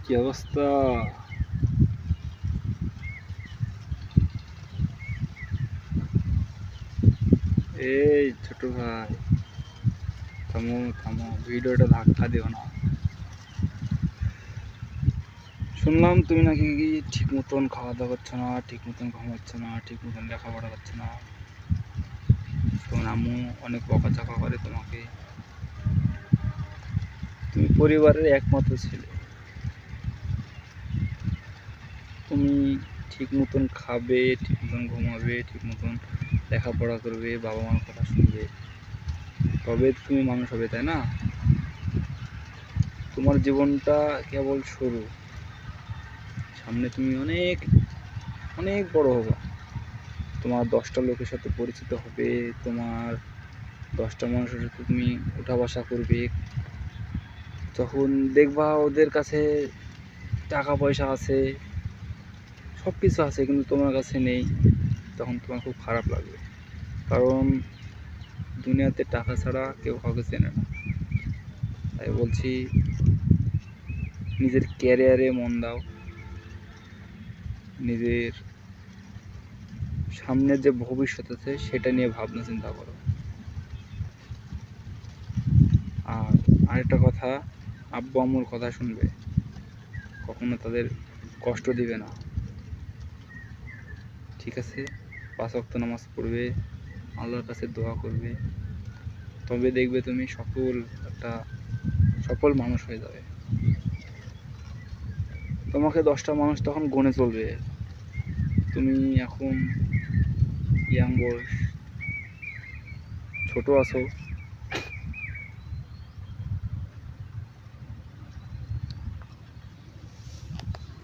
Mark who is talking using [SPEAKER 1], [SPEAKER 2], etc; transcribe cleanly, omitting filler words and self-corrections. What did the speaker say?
[SPEAKER 1] কি অবস্থা? এই ছোট ভাই, থামো থামো, ভিডিওটা ধাক্কা দিও না। শুনলাম তুমি নাকি ঠিক মতন খাওয়া দাওয়া করছো না, ঠিক মতন ঘুমাচ্ছ না, ঠিক মতন লেখাপড়া করছো না। তোমার আম্মু অনেক বকাঝকা করে তোমাকে। তুমি পরিবারের একমাত্র ছেলে, তুমি ঠিক মতন খাবে, ঠিক মতন ঘুমাবে, ঠিক মতন লেখাপড়া করবে, বাবা মার কথা শুনবে, তবে তুমি মানুষ হবে, তাই না? তোমার জীবনটা কেবল শুরু, সামনে তুমি অনেক অনেক বড় হবে। তোমার 10টা লোকের সাথে পরিচিত হবে, তোমার 10টা মানুষের সাথে তুমি উঠা বসা করবে। যখন দেখবা ওদের কাছে টাকা পয়সা আছে, সব কিছু আছে, কিন্তু তোমার কাছে নেই, তখন তোমার খুব খারাপ লাগবে। কারণ দুনিয়াতে টাকা ছাড়া কেউ কাউকে চেনে না। তাই বলছি, নিজের ক্যারিয়ারে মন দাও, নিজের সামনের যে ভবিষ্যৎ আছে সেটা নিয়ে ভাবনা চিন্তা করো। আর আরেকটা কথা, আব্বু আম্মুর কথা শুনবে, কখনো তাদের কষ্ট দিবে না, ঠিক আছে? 5 ওয়াক্ত নামাজ পড়বে, আল্লাহর কাছে দোয়া করবে, তবে দেখবে তুমি একটা সফল মানুষ হয়ে যাবে। তোমাকে 10টা মানুষ তখন গুনে চলবে। তুমি এখন ইয়াং বয়স, ছোট আছো,